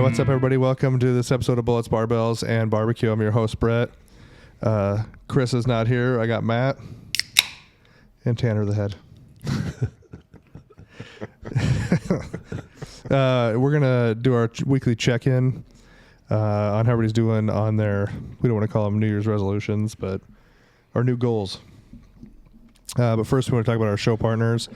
What's up, everybody? Welcome to this episode of Bullets, Barbells, and Barbecue. I'm your host, Brett. Chris is not here. I got Matt and Tanner the head. We're going to do our weekly check-in on how everybody's doing on their, we don't want to call them New Year's resolutions, but our new goals. But first, we want to talk about our show partners.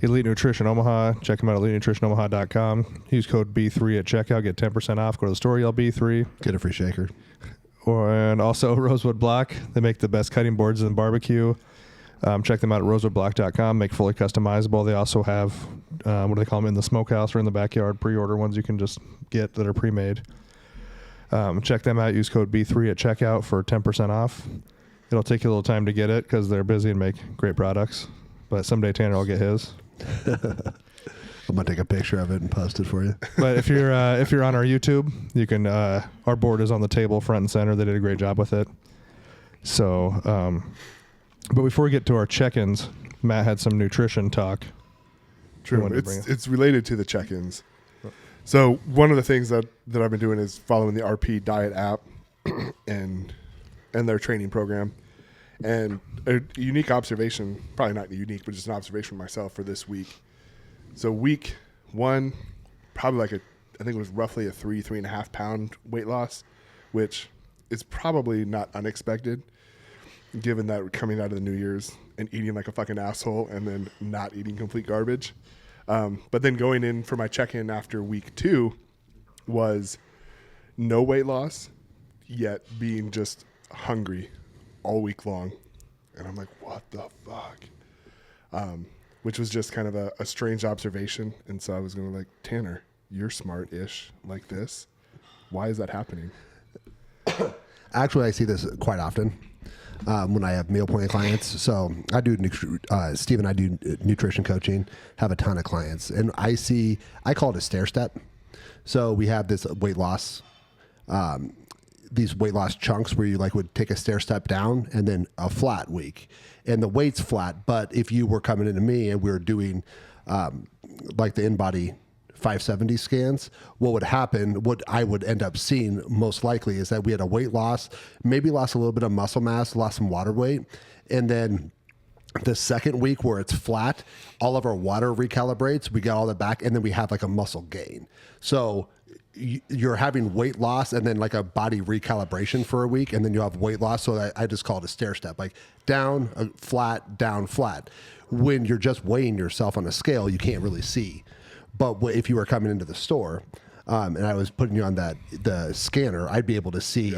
Elite Nutrition Omaha. Check them out at elitenutritionomaha.com. Use code B3 at checkout. Get 10% off. Go to the store, yell B3. Get a free shaker. And also Rosewood Block. They make the best cutting boards in barbecue. Check them out at rosewoodblock.com. Make fully customizable. They also have, what do they call them, in the smokehouse or in the backyard, pre-order ones you can just get that are pre-made. Check them out. Use code B3 at checkout for 10% off. It'll take you a little time to get it because they're busy and make great products. But someday Tanner will get his. I'm gonna take a picture of it and post it for you. But if you're on our YouTube, you can. Our board is on the table, front and center. They did a great job with it. So, but before we get to our check-ins, Matt had some nutrition talk. True, it's related to the check-ins. So one of the things that I've been doing is following the RP Diet app and their training program. And a unique observation, probably not unique, but just an observation myself for this week. So week one, probably I think it was roughly a 3.5 pound weight loss, which is probably not unexpected given that we're coming out of the New Year's and eating like a fucking asshole and then not eating complete garbage. But then going in for my check-in after week two was no weight loss, yet being just hungry all week long. And I'm like, what the fuck? Which was just kind of a strange observation. And so I was going to like, Tanner, you're smart-ish like this. Why is that happening? Actually, I see this quite often when I have meal plan clients. So I do, Steve and I do nutrition coaching, have a ton of clients. And I call it a stair step. So we have this weight loss these weight loss chunks where you like would take a stair step down and then a flat week, and the weight's flat. But if you were coming into me and we were doing like the InBody 570 scans, what would happen, what I would end up seeing most likely is that we had a weight loss, maybe lost a little bit of muscle mass, lost some water weight, and then the second week where it's flat, all of our water recalibrates, we get all that back, and then we have like a muscle gain. So you're having weight loss and then like a body recalibration for a week, and then you have weight loss. So I just call it a stair step, like down, flat, down, flat. When you're just weighing yourself on a scale, you can't really see. But if you were coming into the store and I was putting you on the scanner, I'd be able to see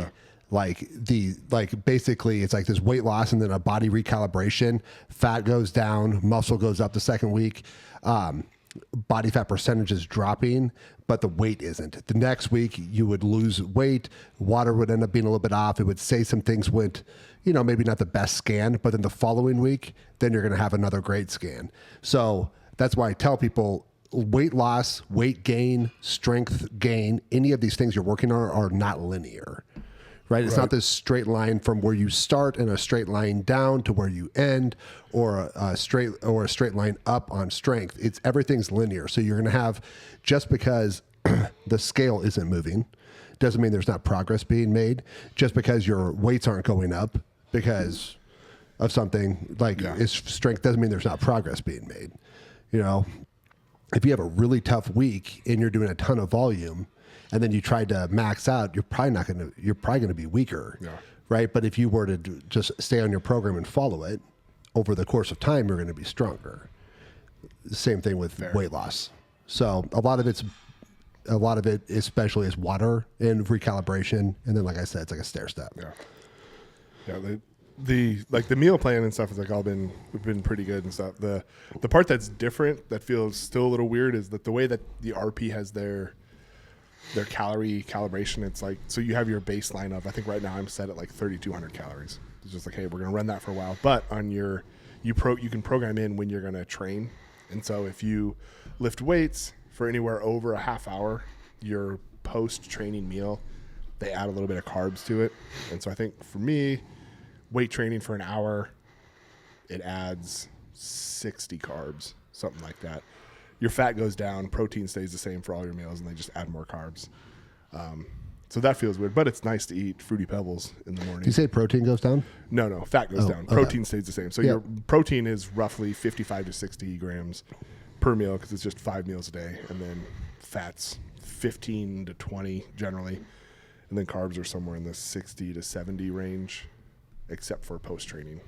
basically it's like this weight loss and then a body recalibration. Fat goes down, muscle goes up the second week. Body fat percentage is dropping, but the weight isn't. The next week you would lose weight, water would end up being a little bit off. It would say some things went, maybe not the best scan, but then the following week, then you're going to have another great scan. So that's why I tell people weight loss, weight gain, strength gain, any of these things you're working on are not linear. Right? It's not this straight line from where you start and a straight line down to where you end, or a straight line up on strength. Everything's linear. So you're going to have, just because the scale isn't moving, doesn't mean there's not progress being made. Just because your weights aren't going up because of something its strength doesn't mean there's not progress being made. If you have a really tough week and you're doing a ton of volume, and then you tried to max out, you're probably going to be weaker, right? But if you were to just stay on your program and follow it over the course of time, you're going to be stronger. The same thing with weight loss. So a lot of it, especially, is water and recalibration, and then, like I said, it's like a stair step. Yeah. The meal plan and stuff is all been pretty good and stuff. The part that's different that feels still a little weird is that the way that the RP has their calorie calibration, it's like, so you have your baseline of, I think right now I'm set at like 3,200 calories. It's just like, hey, we're going to run that for a while. But on you can program in when you're going to train. And so if you lift weights for anywhere over a half hour, your post-training meal, they add a little bit of carbs to it. And so I think for me, weight training for an hour, it adds 60 carbs, something like that. Your fat goes down, protein stays the same for all your meals, and they just add more carbs. So that feels weird, but it's nice to eat Fruity Pebbles in the morning. Do you say protein goes down? No, fat goes down. Okay. Protein stays the same. So your protein is roughly 55 to 60 grams per meal because it's just 5 meals a day. And then fats 15 to 20 generally. And then carbs are somewhere in the 60 to 70 range, except for post-training.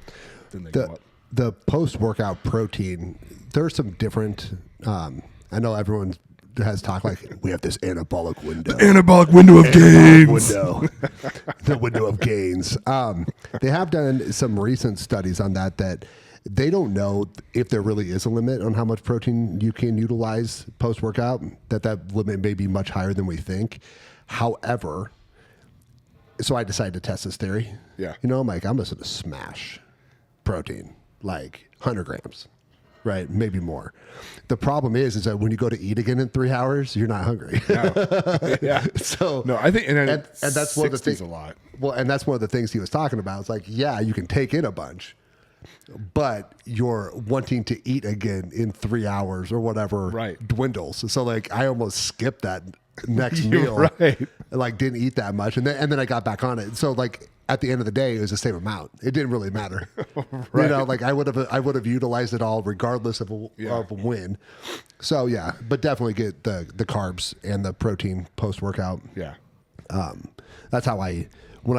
Then they go up. The post-workout protein, there's some different, I know everyone has talked like we have this anabolic window. Anabolic window of gains. The window of gains. They have done some recent studies on that they don't know if there really is a limit on how much protein you can utilize post-workout, that limit may be much higher than we think. However, so I decided to test this theory. Yeah. I'm like, I'm just going to smash protein, like 100 grams. Right, maybe more. The problem is that when you go to eat again in 3 hours, you're not hungry. No. Yeah. So no, I think, and that's one of the things. A lot. Well, and that's one of the things he was talking about. It's like, yeah, you can take in a bunch, but you're wanting to eat again in 3 hours or whatever dwindles. So like, I almost skipped that next meal. Right. Like didn't eat that much, and then I got back on it. So like at the end of the day, it was the same amount. It didn't really matter. Right. Like I would have utilized it all regardless of a win. So yeah, but definitely get the carbs and the protein post workout. Yeah. That's how when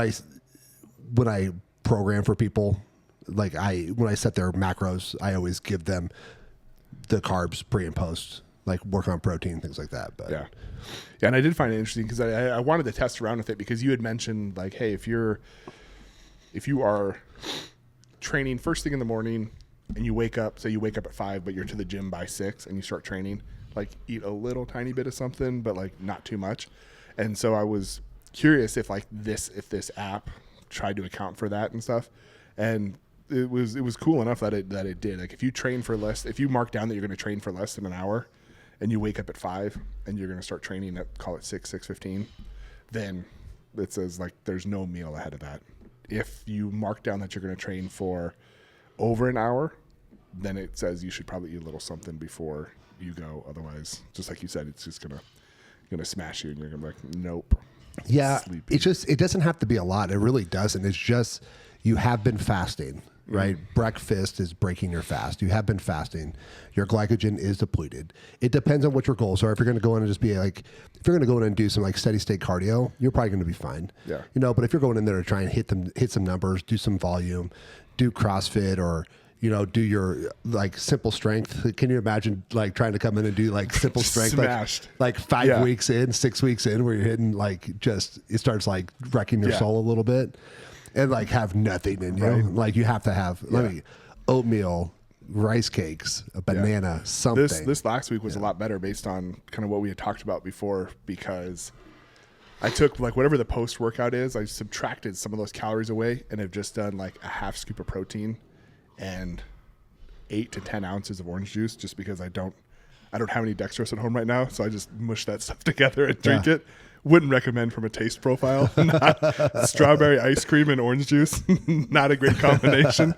I program for people, like when I set their macros, I always give them the carbs pre and post, like work on protein, things like that. But yeah, and I did find it interesting because I wanted to test around with it because you had mentioned like, hey, if you are training first thing in the morning and you wake up at 5, but you're to the gym by 6 and you start training, like eat a little tiny bit of something, but like not too much. And so I was curious if this app tried to account for that and stuff. And it was cool enough that it did. Like if you mark down that you're going to train for less than an hour and you wake up at 5 and you're going to start training at, call it 6:15, then it says like there's no meal ahead of that. If you mark down that you're going to train for over an hour, then it says you should probably eat a little something before you go. Otherwise, just like you said, it's just gonna smash you and you're gonna be like, nope. Yeah, Sleepy. it doesn't have to be a lot. It really doesn't. It's just you have been fasting, right? Breakfast is breaking your fast. You have been fasting. Your glycogen is depleted. It depends on what your goals are. If you're going to go in and just be like, if you're going to go in and do some like steady state cardio, you're probably going to be fine. Yeah. But if you're going in there to try and hit some numbers, do some volume, do CrossFit or do your like simple strength. Can you imagine like trying to come in and do like simple strength, smashed. like 5 weeks in, 6 weeks in, where you're hitting like it starts like wrecking your soul a little bit, and like have nothing in you. Right. Like you have to have oatmeal, rice cakes, a banana, something. This last week was a lot better based on kind of what we had talked about before because I took like whatever the post workout is, I subtracted some of those calories away and have just done like a half scoop of protein and 8 to 10 ounces of orange juice just because I don't have any dextrose at home right now. So I just mush that stuff together and drink it. Wouldn't recommend from a taste profile. Strawberry ice cream and orange juice. Not a great combination,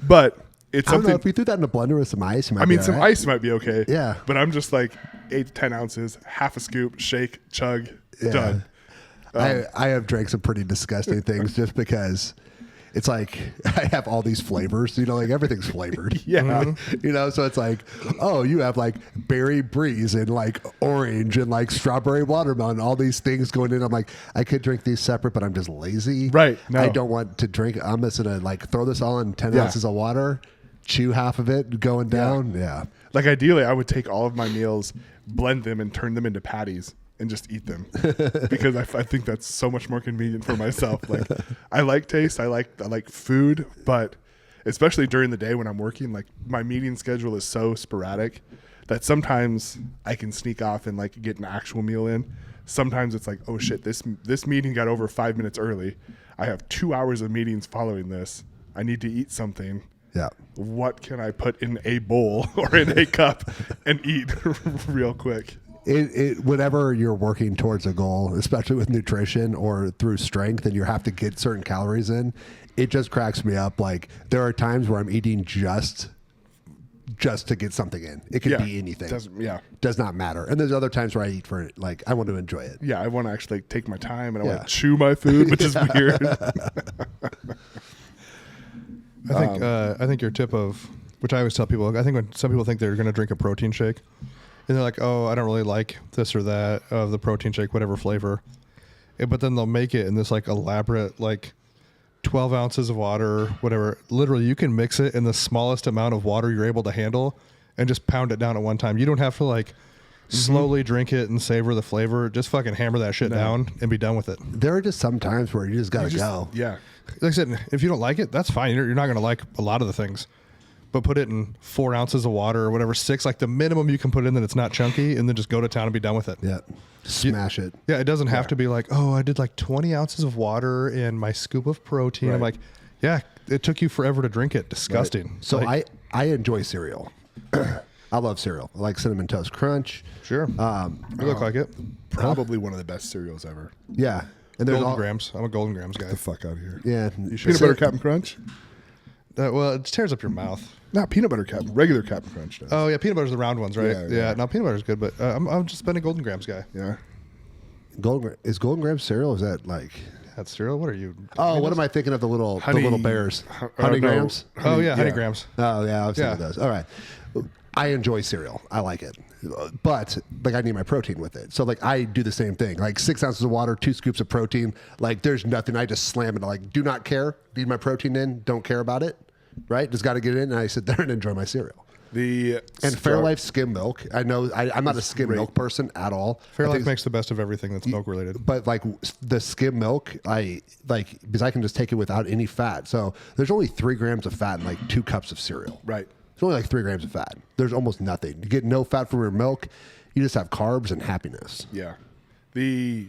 but it's I don't something. know, if you threw that in a blender with some ice, Some ice might be okay. Yeah. But I'm just like 8 to 10 ounces, half a scoop, shake, chug, done. I have drank some pretty disgusting things just because it's like I have all these flavors, like everything's flavored. Yeah. So it's like, oh, you have like berry breeze and like orange and like strawberry watermelon, all these things going in. I'm like, I could drink these separate, but I'm just lazy. Right. No. I don't want to drink. I'm just going to like throw this all in 10 ounces of water, chew half of it going down. Yeah. Like ideally I would take all of my meals, blend them and turn them into patties and just eat them because I think that's so much more convenient for myself. Like I like taste, I like food, but especially during the day when I'm working, like my meeting schedule is so sporadic that sometimes I can sneak off and like get an actual meal in. Sometimes it's like, oh shit, this meeting got over 5 minutes early. I have 2 hours of meetings following this. I need to eat something. Yeah. What can I put in a bowl or in a cup and eat real quick? Whenever you're working towards a goal, especially with nutrition or through strength, and you have to get certain calories in, it just cracks me up. Like there are times where I'm eating just just to get something in. It could be anything. Does not matter. And there's other times where I eat for like I want to enjoy it. Yeah, I want to actually take my time and I want to chew my food, which is weird. I think your tip of, which I always tell people, I think when some people think they're going to drink a protein shake and they're like, oh, I don't really like this or that of the protein shake, whatever flavor. But then they'll make it in this like elaborate, like 12 ounces of water, whatever. Literally, you can mix it in the smallest amount of water you're able to handle and just pound it down at one time. You don't have to like slowly drink it and savor the flavor. Just fucking hammer that shit down and be done with it. There are just some times where you just got to go. Yeah. Like I said, if you don't like it, that's fine. You're not going to like a lot of the things. But put it in 4 ounces of water or whatever, 6, like the minimum you can put in that it's not chunky, and then just go to town and be done with it. Yeah. Smash it. Yeah, it doesn't have to be like, oh, I did like 20 ounces of water and my scoop of protein. Right. I'm like, yeah, it took you forever to drink it. Disgusting. Right. So like, I enjoy cereal. I love cereal. I like Cinnamon Toast Crunch. Sure. You look like it. Probably one of the best cereals ever. Yeah. And there's Golden Grams. I'm a Golden Grams guy. Get the fuck out of here. Yeah. Peanut butter Captain Crunch? Well, it tears up your mouth. Not peanut butter Captain. Regular Captain Crunch does. Oh, yeah. Peanut butter's the round ones, right? Yeah. No, peanut butter's good, but I'm just been a Golden Grams guy. Yeah. Is Golden Grams cereal? Is that like... That's cereal? What are you... Oh, what am I thinking of the little bears? no. Honey Grams? Honey Grams. Oh, yeah. I've seen those. All right. I enjoy cereal. I like it. But, like, I need my protein with it. So, like, I do the same thing. Like, 6 ounces of water, 2 scoops of protein. Like, there's nothing. I just slam it. Like, do not care. Need my protein in. Don't care about it. Right? Just got to get it in. And I sit there and enjoy my cereal. And Fairlife skim milk. I know I'm not a skim milk person at all. Fairlife makes the best of everything that's milk related. But like the skim milk, I like because I can just take it without any fat. So there's only 3 grams of fat in like 2 cups of cereal. Right. It's only like 3 grams of fat. There's almost nothing. You get no fat from your milk. You just have carbs and happiness. Yeah. The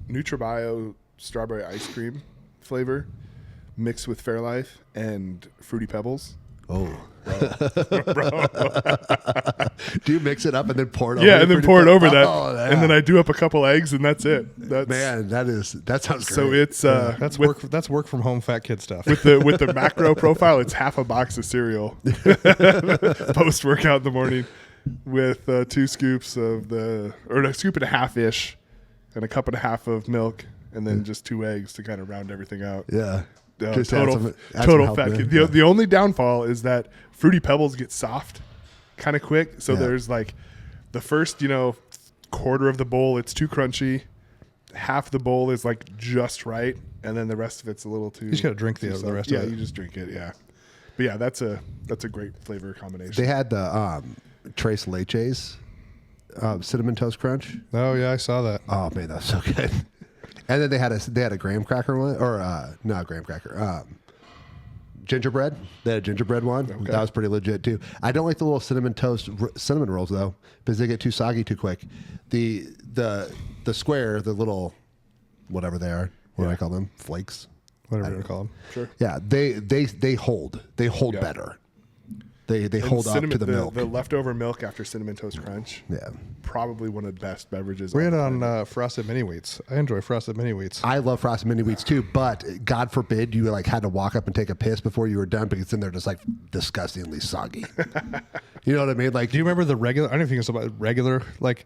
NutriBio strawberry ice cream flavor mixed with Fairlife and Fruity Pebbles. Oh. Bro. Do you mix it up and then pour it over? Yeah, and then pour it over that. Oh, yeah. And then I do up a couple eggs and that's it. Man, that sounds great. So it's that's work from home fat kid stuff. With the macro profile, it's half a box of cereal post workout in the morning with 2 scoops of a scoop and a half ish and a cup and a half of milk and then just 2 eggs to kind of round everything out. Yeah. Total fat. The only downfall is that Fruity Pebbles get soft kind of quick. So there's like the first, quarter of the bowl, it's too crunchy. Half the bowl is like just right. And then the rest of it's a little too. You just got to drink the rest of it. Yeah, you just drink it. Yeah. But yeah, that's a great flavor combination. They had the Tres Leches Cinnamon Toast Crunch. Oh, yeah, I saw that. Oh, man, that's so good. And then they had a graham cracker one, or not graham cracker, gingerbread. They had a gingerbread one. Okay. That was pretty legit too. I don't like the little cinnamon rolls though, because they get too soggy too quick. The square, the little whatever they are, what do I call them? Flakes. Whatever you want to call them. Sure. Yeah, they hold better. They hold up to the milk. The leftover milk after Cinnamon Toast Crunch. Yeah. Probably one of the best beverages. We had it on Frosted Mini Wheats. I enjoy Frosted Mini Wheats. I love Frosted Mini Wheats too, but God forbid you like had to walk up and take a piss before you were done because then they're just like disgustingly soggy. You know what I mean? Like, do you remember the regular? I don't know if you can about regular like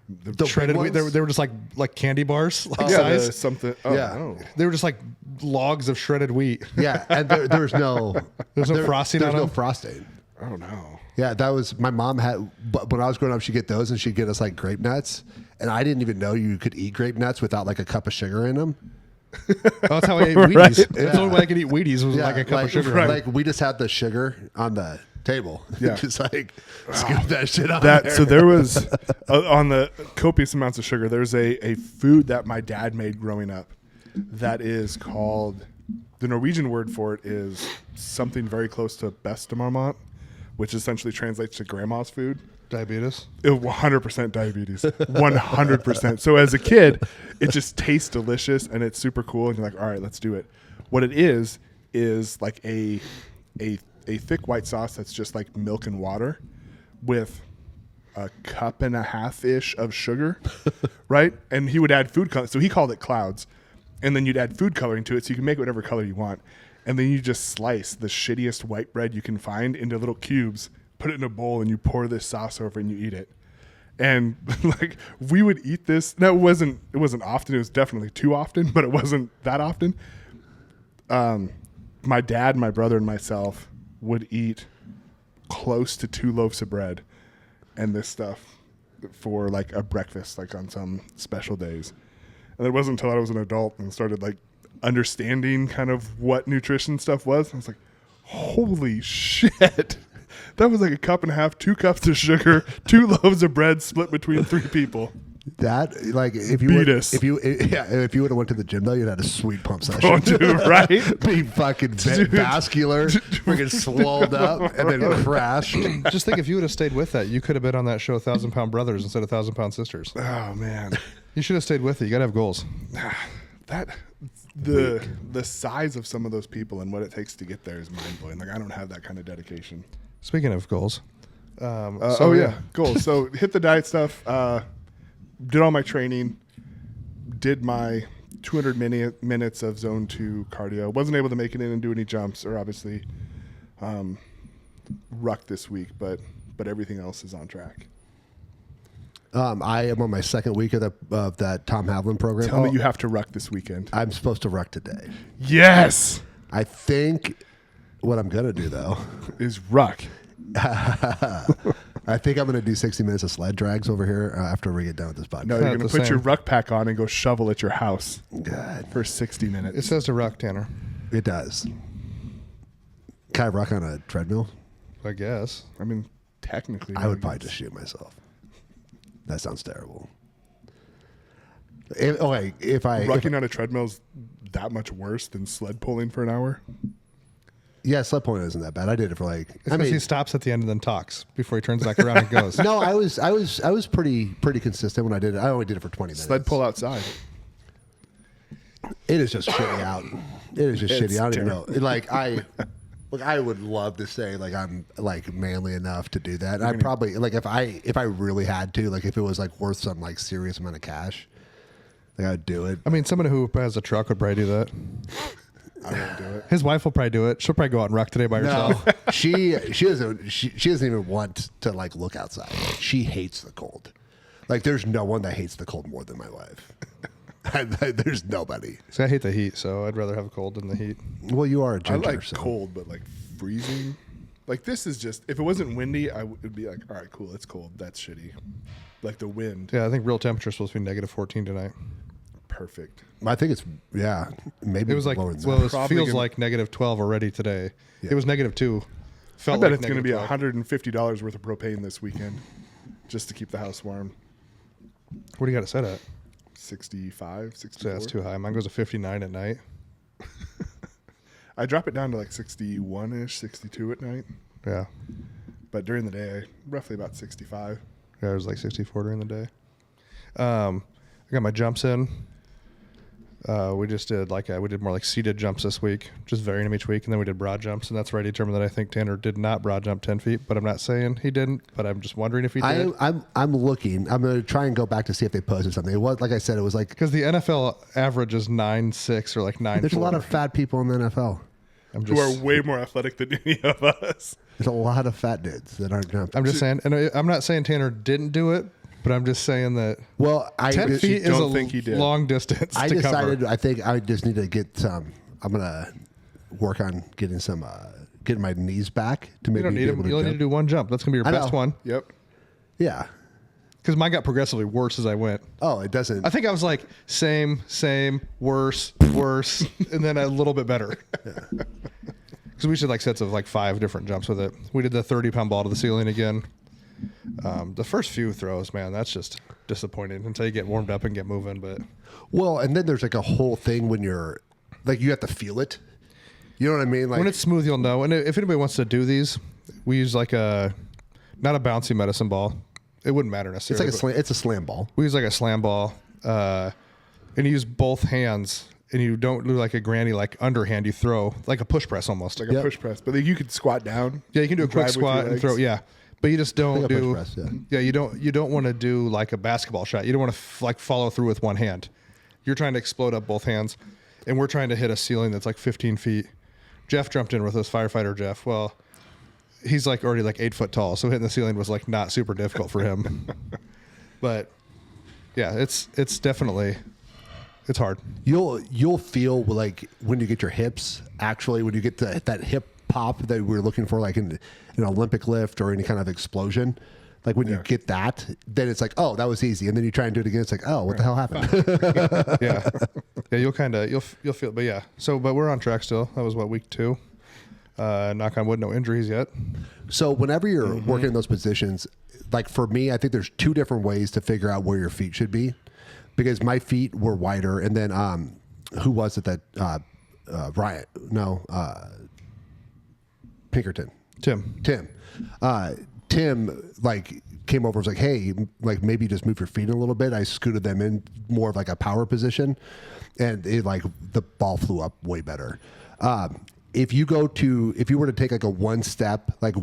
the shredded wheat. They were just like candy bars, like size. Something. Oh, yeah, no. They were just like logs of shredded wheat. Yeah, and there's no frosting. There's on no them? frosting. Oh no. Yeah, that was my mom had. But when I was growing up, she'd get those and she'd get us like grape nuts, and I didn't even know you could eat grape nuts without like a cup of sugar in them. That's how I ate Wheaties. Right. That's the only way I could eat Wheaties was like a cup of sugar. Right. Like we just had the sugar on the table. Yeah. Just like scoop that shit on there. So there was on the copious amounts of sugar. There's a food that my dad made growing up that is called, the Norwegian word for it is something very close to bestemormat, which essentially translates to grandma's food. Diabetes? 100% diabetes. 100%. So as a kid, it just tastes delicious and it's super cool. And you're like, all right, let's do it. What it is like a thick white sauce that's just like milk and water with a cup and a half-ish of sugar, right? And he would add food color. So he called it clouds. And then you'd add food coloring to it so you can make whatever color you want. And then you just slice the shittiest white bread you can find into little cubes, put it in a bowl and you pour this sauce over and you eat it. And like we would eat this. No, it wasn't often. It was definitely too often, but it wasn't that often. My dad, my brother, and myself would eat close to 2 loaves of bread and this stuff for like a breakfast, like on some special days. And it wasn't until I was an adult and started like understanding kind of what nutrition stuff was. I was like, holy shit. That was like a cup and a half, 2 cups of sugar, 2 loaves of bread split between 3 people. That like if you would have went to the gym though, you'd had a sweet pump session. Oh, dude, right? Be fucking vascular, freaking swelled up, and then crashed. Just think if you would have stayed with that, you could have been on that show 1,000 Pound Brothers instead of 1,000 Pound Sisters. Oh man, you should have stayed with it. You got to have goals. The size of some of those people and what it takes to get there is mind blowing. Like I don't have that kind of dedication. Speaking of goals, goals. So hit the diet stuff. Did all my training. Did my 200 minutes of zone 2 cardio. Wasn't able to make it in and do any jumps or obviously ruck this week, but everything else is on track. I am on my 2nd week of that Tom Havlin program. Tell me you have to ruck this weekend. I'm supposed to ruck today. Yes. I think what I'm going to do, though, is ruck. I think I'm going to do 60 minutes of sled drags over here after we get done with this podcast. No, you're going to put your ruck pack on and go shovel at your house for 60 minutes. It says to ruck, Tanner. It does. Can I ruck on a treadmill? I guess. I mean, technically. I would probably just shoot myself. That sounds terrible. Rucking on a treadmill is that much worse than sled pulling for an hour? Yeah, sled pulling isn't that bad. I did it for like. He stops at the end and then talks before he turns back around and goes. No, I was pretty consistent when I did it. I only did it for 20 minutes. Sled pull outside. It is just shitty out. It is just shitty. I don't even know. I would love to say like I'm like manly enough to do that. I probably like if I really had to, like if it was like worth some like serious amount of cash, like I'd do it. I mean, someone who has a truck would probably do that. I wouldn't do it. His wife will probably do it. She'll probably go out and ruck today by herself. She doesn't even want to like look outside. She hates the cold. Like there's no one that hates the cold more than my wife. There's nobody. See, I hate the heat, so I'd rather have a cold than the heat. Well, you are a ginger. I like cold, but like freezing. Like this is just, if it wasn't windy, I would be like, all right, cool, it's cold. That's shitty. Like the wind. Yeah, I think real temperature is supposed to be -14 tonight. Perfect. I think it's, maybe it was like, it feels like -12 already today. Yeah. It was -2. I bet it's going to be $150 worth of propane this weekend just to keep the house warm. What do you got it set at? 65, 64. So that's too high. Mine goes to 59 at night. I drop it down to like 61-ish, 62 at night. Yeah. But during the day, roughly about 65. Yeah, it was like 64 during the day. I got my jumps in. We just did we did more like seated jumps this week, just varying them each week, and then we did broad jumps, and that's where I determined that I think Tanner did not broad jump 10 feet, but I'm not saying he didn't, but I'm just wondering if he did. I'm looking. I'm going to try and go back to see if they posted something. It was, like I said, it was like... Because the NFL average is 9.6 or like 9.4. There's a lot of fat people in the NFL. Who are way more athletic than any of us. There's a lot of fat dudes that aren't jumping. I'm just saying, and I'm not saying Tanner didn't do it, but I'm just saying that 10 feet is a long distance. I decided, I think I just need to get some. I'm going to work on getting some, getting my knees back to maybe. You don't need them. You only need to do one jump. That's going to be your best one. Yep. Yeah. Because mine got progressively worse as I went. Oh, it doesn't. I think I was like, same, worse, and then a little bit better. Because we did like sets of like 5 different jumps with it. We did the 30-pound ball to the ceiling again. The first few throws, man, that's just disappointing until you get warmed up and get moving. But and then there's like a whole thing when you're like, you have to feel it. You know what I mean? Like when it's smooth, you'll know. And if anybody wants to do these, we use like not a bouncy medicine ball. It wouldn't matter necessarily. It's a slam ball. We use like a slam ball, and you use both hands. And you don't do like a granny, like underhand. You throw like a push press almost. Like a push press. But you could squat down. Yeah, you can do a quick squat and throw. Yeah. But you just don't do. Push press, you don't want to do like a basketball shot. You don't want to like follow through with one hand. You're trying to explode up both hands. And we're trying to hit a ceiling that's like 15 feet. Jeff jumped in with us, firefighter Jeff. Well, he's like already like 8 foot tall, so hitting the ceiling was like not super difficult for him. But yeah, it's definitely, it's hard. You'll feel like when you get your hips, actually, when you get that hip pop that we're looking for, like in an Olympic lift or any kind of explosion, like when you get that, then it's like, oh, that was easy. And then you try and do it again. It's like, oh, what the hell happened? Yeah. You'll feel, but yeah. But we're on track still. That was week 2. Knock on wood, no injuries yet. So whenever you're working in those positions, like for me, I think there's 2 different ways to figure out where your feet should be, because my feet were wider. And then, who was it that, Ryan? No, Pinkerton. Tim. Tim like came over and was like, hey, like maybe just move your feet a little bit. I scooted them in more of like a power position, and it like the ball flew up way better. If you were to take like one step like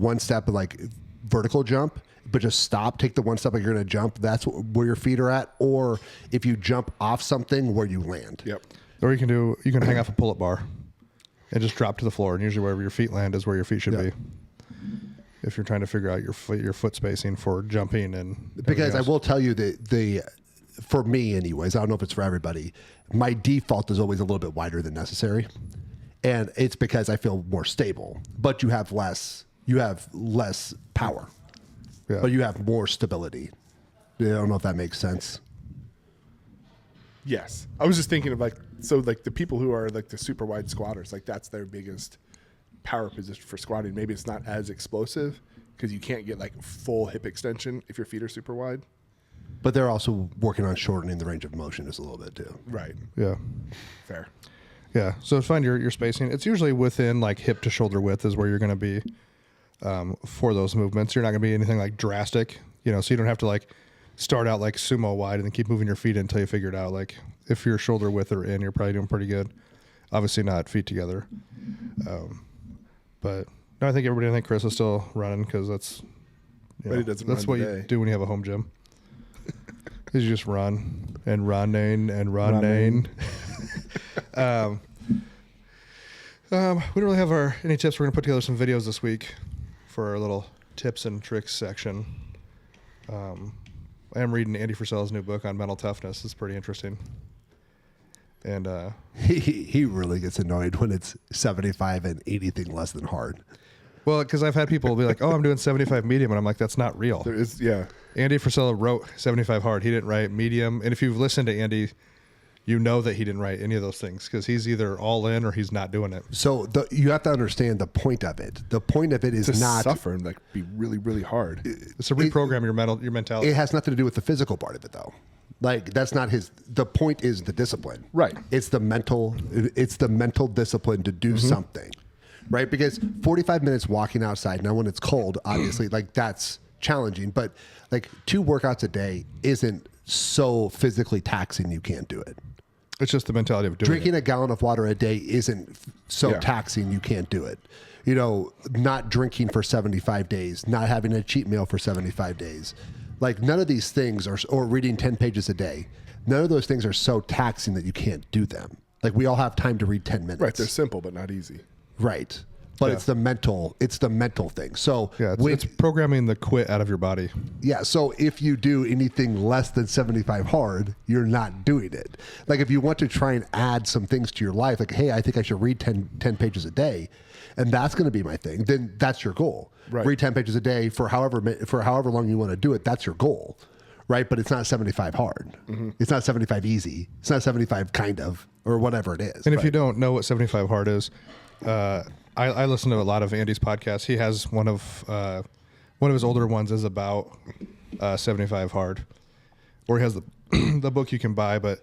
vertical jump, but just stop, take the one step like you're going to jump, that's where your feet are at. Or if you jump off something, where you land. Yep. Or you can hang off a pull-up bar and just drop to the floor, and usually wherever your feet land is where your feet should be. If you're trying to figure out your foot spacing for jumping and because I will tell you that for me anyways, I don't know if it's for everybody, my default is always a little bit wider than necessary, and it's because I feel more stable. But you have less power, but you have more stability. I don't know if that makes sense. Yes, I was just thinking of like the people who are like the super wide squatters, like that's their biggest power position for squatting. Maybe it's not as explosive because you can't get like full hip extension if your feet are super wide. But they're also working on shortening the range of motion just a little bit too. Right. Yeah. Fair. Yeah. So find your spacing. It's usually within like hip to shoulder width is where you're going to be for those movements. You're not going to be anything like drastic, so you don't have to like start out like sumo wide and then keep moving your feet until you figure it out. Like if your shoulder width are in, you're probably doing pretty good. Obviously not feet together. But no, I think Chris is still running because that's what you do when you have a home gym. Is you just run and running and running. We don't really have any tips. We're gonna put together some videos this week for our little tips and tricks section. I am reading Andy Frisella's new book on mental toughness. It's pretty interesting. And he really gets annoyed when it's 75 and anything less than hard. Well, because I've had people be like, "Oh, I'm doing 75 medium," and I'm like, "That's not real." There is, yeah. Andy Frisella wrote 75 hard. He didn't write medium. And if you've listened to Andy, you know that he didn't write any of those things because he's either all in or he's not doing it. So you have to understand the point of it. The point of it is to not suffer and like be really, really hard. It's to reprogram your mentality. It has nothing to do with the physical part of it, though. Like that's not the point is the discipline. Right. It's the mental discipline to do something. Right? Because 45 minutes walking outside, now when it's cold, obviously, like that's challenging, but like 2 workouts a day isn't so physically taxing you can't do it. It's just the mentality of drinking a gallon of water a day isn't so taxing you can't do it. Not drinking for 75 days, not having a cheat meal for 75 days. Like none of these things or reading 10 pages a day. None of those things are so taxing that you can't do them. Like we all have time to read 10 minutes. Right. They're simple, but not easy. Right. But it's the mental thing. So it's programming the quit out of your body. Yeah. So if you do anything less than 75 hard, you're not doing it. Like if you want to try and add some things to your life, like, hey, I think I should read 10 pages a day, and that's going to be my thing, then that's your goal. Right. Read 10 pages a day for however long you want to do it. That's your goal. Right. But it's not 75 hard. Mm-hmm. It's not 75 easy. It's not 75 kind of, or whatever it is. And if you don't know what 75 hard is, I listen to a lot of Andy's podcasts. He has one of his older ones is about 75 hard, or he has the book you can buy. But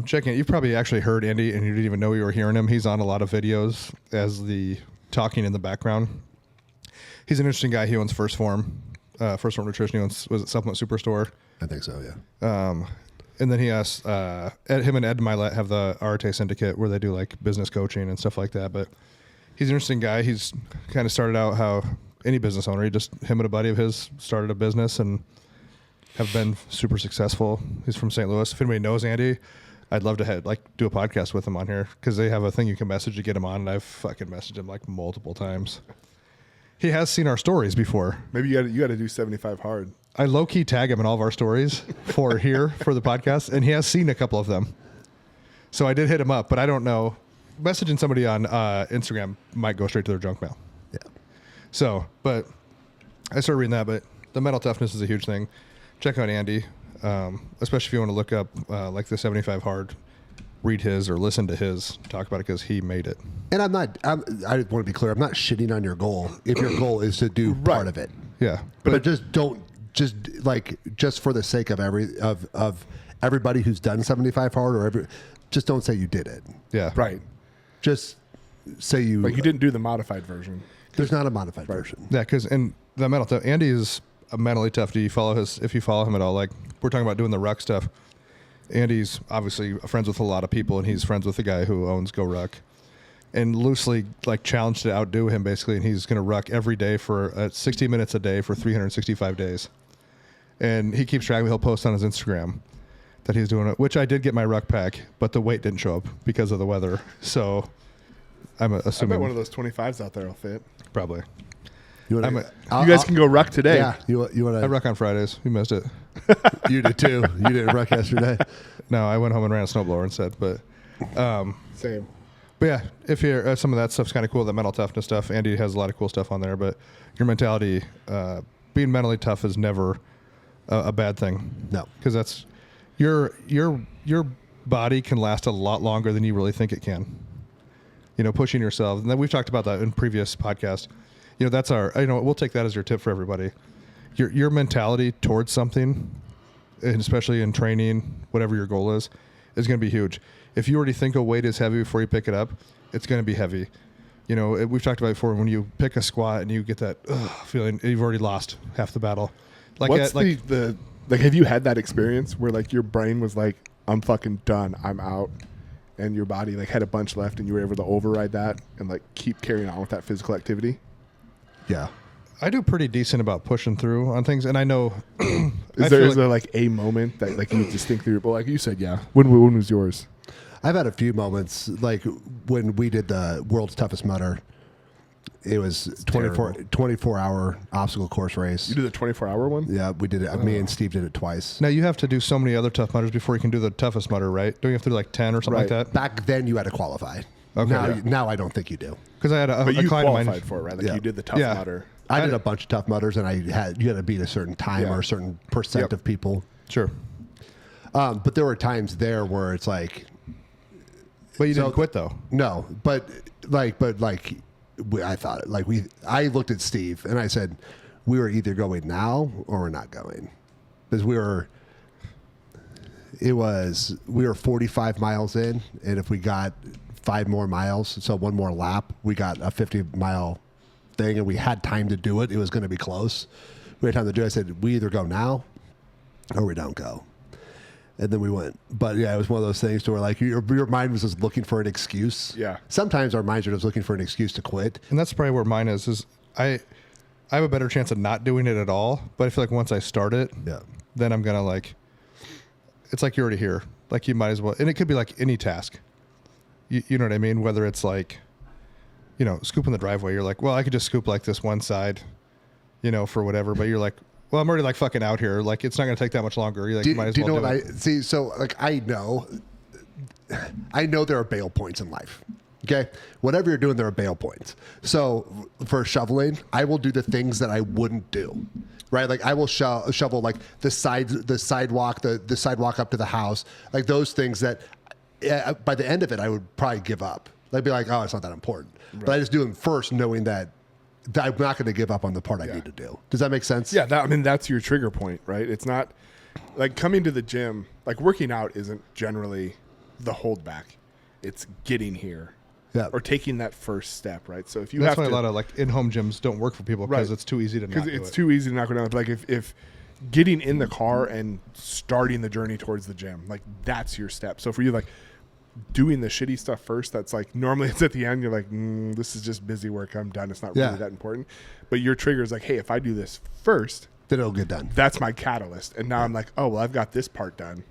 checking it, you've probably actually heard Andy and you didn't even know you were hearing him. He's on a lot of videos as the talking in the background. He's an interesting guy. He owns First Form Nutrition. He owns, was it Supplement Superstore? I think so. Yeah. And then he has him and Ed Milet have the Arte Syndicate where they do like business coaching and stuff like that. But he's an interesting guy. He's kind of started out how any business owner, him and a buddy of his started a business and have been super successful. He's from St. Louis. If anybody knows Andy, I'd love to do a podcast with him on here because they have a thing you can message to get him on, and I've fucking messaged him like multiple times. He has seen our stories before. Maybe you got to do 75 hard. I low key tag him in all of our stories for the podcast, and he has seen a couple of them. So I did hit him up, but I don't know. Messaging somebody on Instagram might go straight to their junk mail. Yeah. So, but I started reading that, but the mental toughness is a huge thing. Check out Andy, especially if you want to look up like the 75 hard, read his or listen to his, talk about it because he made it. And I want to be clear. I'm not shitting on your goal if your goal is to do part of it. Yeah. But just don't, just for the sake of everybody who's done 75 hard just don't say you did it. Yeah. Right. Just say you didn't do the modified version. There's not a modified version. Yeah, because in the mental tough, Andy is a mentally tough. Do you follow if you follow him at all? Like we're talking about doing the ruck stuff. Andy's obviously friends with a lot of people, and he's friends with the guy who owns Go Ruck, and loosely like challenged to outdo him basically. And he's going to ruck every day for 60 minutes a day for 365 days. And he keeps track. He'll post on his Instagram that he's doing it, which I did get my ruck pack, but the weight didn't show up because of the weather. So I'm assuming I bet one of those 25s out there will fit. Probably. You guys can go ruck today. Yeah, you want to? I ruck on Fridays. You missed it. You did too. You didn't ruck yesterday. No, I went home and ran a snowblower instead. But Same. But yeah, if you're some of that stuff's kind of cool. The mental toughness stuff. Andy has a lot of cool stuff on there. But your mentality, being mentally tough, is never a bad thing. No, because that's your body can last a lot longer than you really think it can. You know, pushing yourself. And then we've talked about that in previous podcasts. You know, that's we'll take that as your tip for everybody. Your mentality towards something, and especially in training, whatever your goal is going to be huge. If you already think a weight is heavy before you pick it up, it's going to be heavy. You know, we've talked about it before, when you pick a squat and you get that feeling, you've already lost half the battle. Like, what's have you had that experience where like your brain was like, I'm fucking done, I'm out, and your body like had a bunch left and you were able to override that and like keep carrying on with that physical activity? Yeah. I do pretty decent about pushing through on things, and I know. Is there like a moment that like you just think through? Well, like you said, yeah. When was yours? I've had a few moments, like when we did the world's toughest mudder. It was 24-hour obstacle course race. You did the 24-hour one? Yeah, we did it. Me and Steve did it twice. Now you have to do so many other tough mudders before you can do the toughest mudder, right? Don't you have to do like 10 or something like that? Back then, you had to qualify. Okay. Now I don't think you do. Because I had a you client of mine. qualified for it, right? Like you did the tough mudder. I did a bunch of tough mudders, and you had to beat a certain time or a certain percent of people. Sure. But there were times there where it's like. But you didn't quit though. No, but I thought I looked at Steve and I said, we were either going now or we're not going, because we were 45 miles in, and if we got 5 more miles, so one more lap, we got a 50-mile thing, and we had time to do it. It was going to be close. We had time to do it. I said, we either go now or we don't go. And then we went. But yeah, it was one of those things to where like your mind was just looking for an excuse. Yeah. Sometimes our minds are just looking for an excuse to quit. And that's probably where mine is I have a better chance of not doing it at all. But I feel like once I start it, then I'm going to it's like you're already here. Like you might as well. And it could be like any task. You know what I mean? Whether it's like, scooping the driveway, you're like, well, I could just scoop like this one side, for whatever. But you're like, well, I'm already like fucking out here. Like, it's not going to take that much longer. You're like, might as well do it. Do you know what I see? So like, I know there are bail points in life. Okay. Whatever you're doing, there are bail points. So for shoveling, I will do the things that I wouldn't do. Right. Like I will shovel like the sidewalk up to the house, like those things that by the end of it, I would probably give up. I'd be like, oh, it's not that important. Right. But I just do them first, knowing that I'm not going to give up on the part I need to do. Does that make sense? Yeah, that's your trigger point, right? It's not like coming to the gym, like working out isn't generally the holdback. It's getting here or taking that first step, right? So if you that's why a lot of like in-home gyms don't work for people because it's too easy to not do it. Because it's too easy to not go down. Like if getting in the car and starting the journey towards the gym, like that's your step. So for you, like doing the shitty stuff first, that's like normally it's at the end, you're like, this is just busy work, I'm done, it's not really that important. But your trigger is like, hey, if I do this first, then it'll get done. That's my catalyst. And now I'm like, oh well, I've got this part done.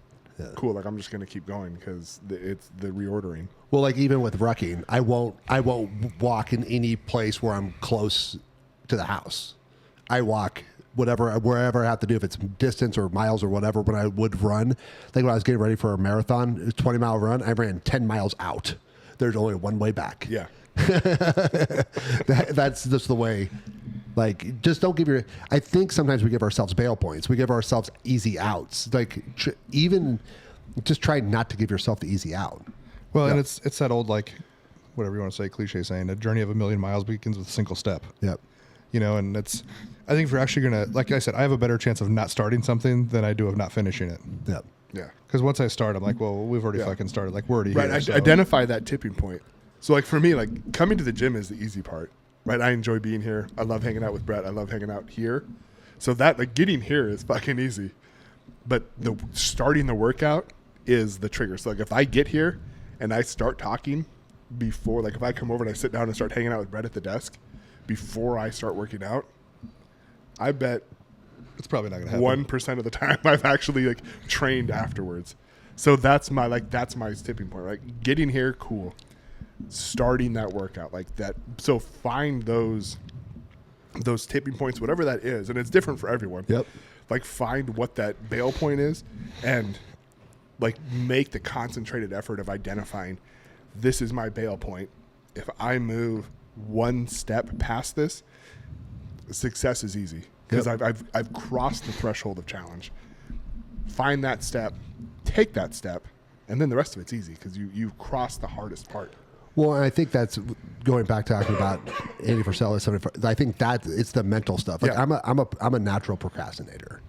Cool. Like I'm just gonna keep going because it's the reordering. Well, like even with rucking, I won't walk in any place where I'm close to the house. I walk wherever I have to do, if it's distance or miles or whatever. When I would run, like when I was getting ready for a marathon, a 20-mile run, I ran 10 miles out. There's only one way back. Yeah. That's just the way. Like, just don't give I think sometimes we give ourselves bail points. We give ourselves easy outs. Like, even just try not to give yourself the easy out. Well, and it's that old, like, whatever you want to say, cliche saying, a journey of a million miles begins with a single step. Yep. You know, and I think if you're actually going to, like I said, I have a better chance of not starting something than I do of not finishing it. Yep. Yeah. Because once I start, I'm like, well, we've already fucking started. Like, we're already here. Right. Identify that tipping point. So, like, for me, like, coming to the gym is the easy part. Right. I enjoy being here. I love hanging out with Brett. I love hanging out here. So that, like, getting here is fucking easy. But starting the workout is the trigger. So, like, if I get here and I start talking before, like, if I come over and I sit down and start hanging out with Brett at the desk before I start working out, I bet it's probably not going to happen. 1% of the time I've actually, like, trained afterwards. So that's my tipping point, right? Getting here, cool. Starting that workout like that. So find those tipping points, whatever that is, and it's different for everyone. Yep. Like, find what that bail point is, and like make the concentrated effort of identifying, this is my bail point. If I move one step past this, success is easy because I've crossed the threshold of challenge. Find that step, take that step, and then the rest of it's easy because you've crossed the hardest part. Well, and I think that's going back to talking about Andy Frisella. I think that it's the mental stuff. Like, I'm a natural procrastinator.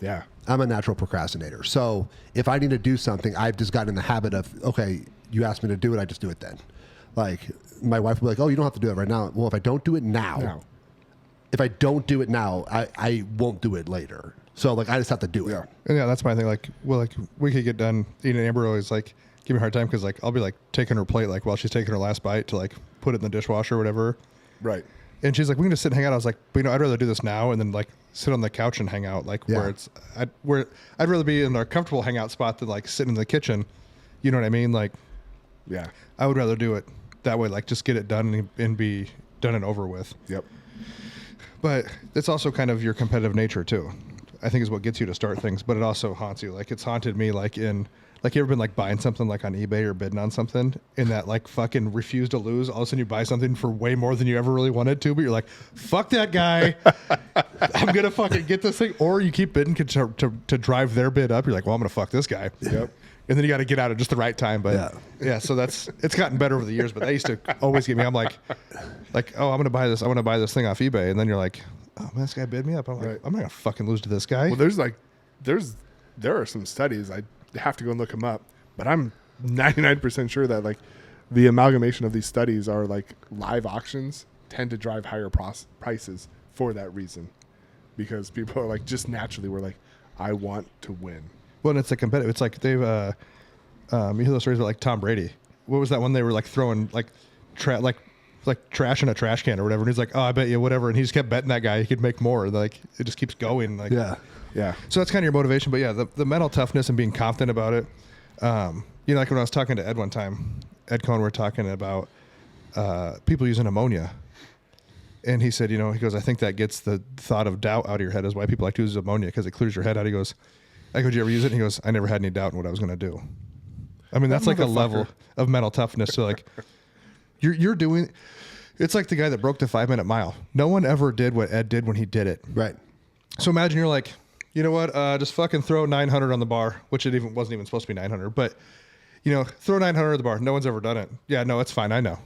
Yeah. I'm a natural procrastinator. So if I need to do something, I've just gotten in the habit of, okay, you asked me to do it, I just do it then. Like, my wife will be like, oh, you don't have to do it right now. Well, if I don't do it now, I won't do it later. So, like, I just have to do it. Yeah. And yeah, that's my thing. Like, well, like, we could get done eating. Amber always, like, give me a hard time because, like, I'll be, like, taking her plate, like, while she's taking her last bite to, like, put it in the dishwasher or whatever. Right. And she's like, we can just sit and hang out. I was like, but, you know, I'd rather do this now and then, like, sit on the couch and hang out, like, where I'd rather be in a comfortable hangout spot than, like, sit in the kitchen. You know what I mean? Like, yeah, I would rather do it that way, like, just get it done and be done and over with. Yep. But it's also kind of your competitive nature too, I think, is what gets you to start things. But it also haunts you. Like, it's haunted me, like, in, like, you ever been, like, buying something, like, on eBay or bidding on something and that, like, fucking refuse to lose, all of a sudden you buy something for way more than you ever really wanted to, but you're like, fuck that guy. I'm gonna fucking get this thing. Or you keep bidding to drive their bid up. You're like, well, I'm gonna fuck this guy. Yep. And then you got to get out at just the right time. But yeah, so it's gotten better over the years, but that used to always get me. I'm like, oh, I'm going to buy this. I want to buy this thing off eBay. And then you're like, oh, man, this guy bid me up. I'm like, I'm not going to fucking lose to this guy. Well, there are some studies. I have to go and look them up, but I'm 99% sure that, like, the amalgamation of these studies are, like, live auctions tend to drive higher prices for that reason, because people are, like, just naturally we're like, I want to win. Well, and it's a competitive. It's like they've, you hear those stories about, like, Tom Brady. What was that one they were, like, throwing, like trash in a trash can or whatever? And he's like, oh, I bet you whatever. And he just kept betting that guy he could make more. Like, it just keeps going. Like, yeah. So that's kind of your motivation. But yeah, the mental toughness and being confident about it. You know, like when I was talking to Ed one time, Ed Cohn, we're talking about people using ammonia. And he said, you know, he goes, I think that gets the thought of doubt out of your head, is why people like to use ammonia, because it clears your head out. He goes, I go, did you ever use it? And he goes, I never had any doubt in what I was going to do. I mean, that's like a level of mental toughness. So, like, you're doing, it's like the guy that broke the 5-minute mile. No one ever did what Ed did when he did it. Right. So imagine you're like, you know what? Just fucking throw 900 on the bar, which it wasn't even supposed to be 900, but, you know, throw 900 at the bar. No one's ever done it. Yeah, no, it's fine. I know.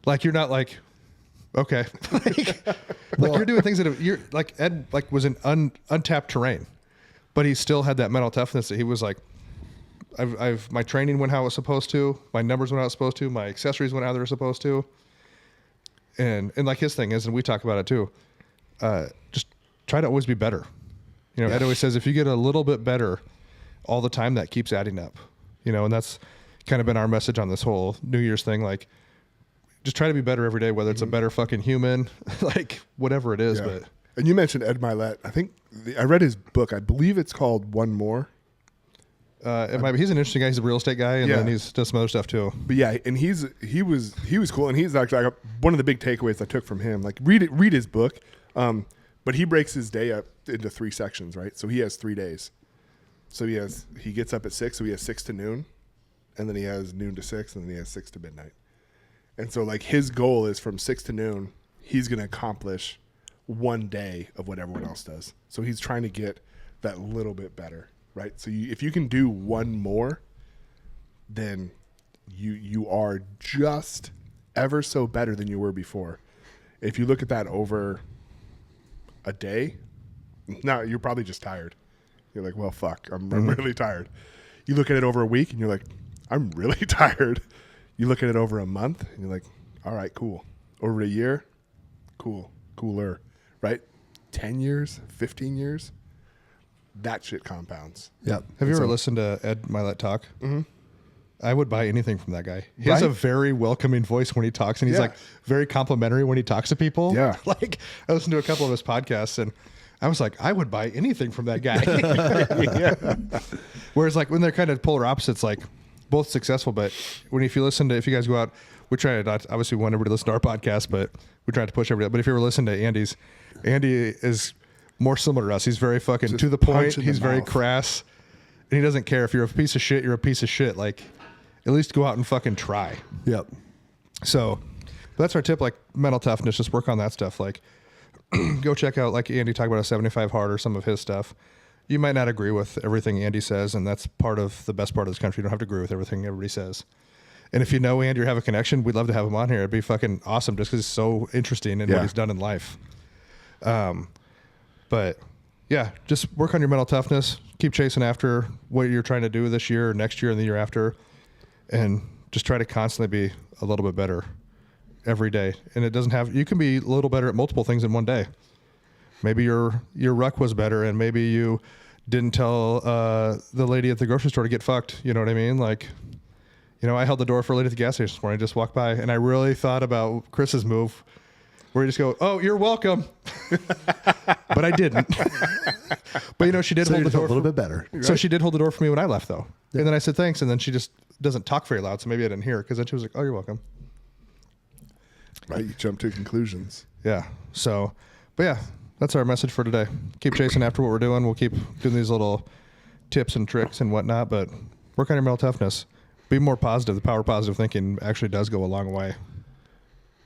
Like, you're not like, okay. like you're doing things that you're like, Ed, like, was in untapped terrain, but he still had that mental toughness that he was like, my training went how it was supposed to, my numbers went how it was supposed to, my accessories went how they were supposed to. And like his thing is, and we talk about it too, just try to always be better. You know, Ed always says, if you get a little bit better all the time, that keeps adding up, you know, and that's kind of been our message on this whole New Year's thing. Like, just try to be better every day, whether it's a better fucking human, like whatever it is. Yeah. But and you mentioned Ed Milet. I think I read his book. I believe it's called One More. It might be. He's an interesting guy. He's a real estate guy, and then he's does some other stuff too. But yeah, and he was cool, and he's actually one of the big takeaways I took from him. Like read his book, but he breaks his day up into 3 sections, right? So he has 3 days. So he gets up at 6, so he has 6 to noon, and then he has noon to 6, and then he has 6 to midnight. And so like his goal is from 6 to noon, he's going to accomplish 1 day of what everyone else does. So he's trying to get that little bit better, right? So if you can do 1 more, then you are just ever so better than you were before. If you look at that over a day, no, you're probably just tired. You're like, well, fuck, I'm really tired. You look at it over a week and you're like, I'm really tired. You look at it over a month and you're like, all right, cool. Over a year, cooler, right? 10 years, 15 years, that shit compounds. Yep. Have you ever listened to Ed Milet talk? Mm-hmm. I would buy anything from that guy. He has a very welcoming voice when he talks, and he's like very complimentary when he talks to people. Yeah. Like I listened to a couple of his podcasts, and I was like, I would buy anything from that guy. Whereas like when they're kind of polar opposites, like both successful, but if you guys go out, we try to obviously want everybody to listen to our podcast, but we try to push everybody. But if you ever listen to Andy is more similar to us. He's very fucking just to the point. He's very crass, and he doesn't care if you're a piece of shit. You're a piece of shit. Like, at least go out and fucking try. Yep. So that's our tip. Like mental toughness, just work on that stuff. Like, go check out, like Andy talked about, a 75 hard or some of his stuff. You might not agree with everything Andy says, and that's part of the best part of this country. You don't have to agree with everything everybody says. And if you know Andy or have a connection, we'd love to have him on here. It'd be fucking awesome just because he's so interesting in what he's done in life. But yeah, just work on your mental toughness. Keep chasing after what you're trying to do this year, next year, and the year after, and just try to constantly be a little bit better every day. And it doesn't have, you can be a little better at multiple things in one day. Maybe your ruck was better, and maybe you didn't tell the lady at the grocery store to get fucked. You know what I mean? Like, you know, I held the door for a lady at the gas station this morning. I just walked by, and I really thought about Chris's move where you just go, oh, you're welcome. But I didn't. But, you know, she did hold the door. A little bit better. So she did hold the door for me when I left, though. Yeah. And then I said thanks, and then she just doesn't talk very loud, so maybe I didn't hear it, because then she was like, oh, you're welcome. Right, you jump to conclusions. Yeah. So, but yeah, that's our message for today. Keep chasing after what we're doing. We'll keep doing these little tips and tricks and whatnot, but work on your mental toughness. Be more positive. The power of positive thinking actually does go a long way,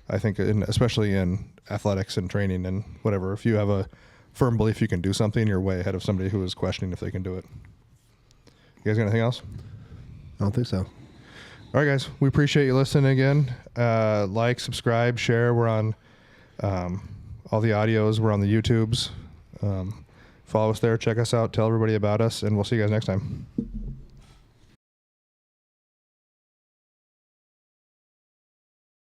I think, especially in athletics and training and whatever. If you have a firm belief you can do something, you're way ahead of somebody who is questioning if they can do it. You guys got anything else? I don't think so. All right, guys. We appreciate you listening again. Like, subscribe, share. We're on all the audios. We're on the YouTubes. Follow us there. Check us out. Tell everybody about us, and we'll see you guys next time.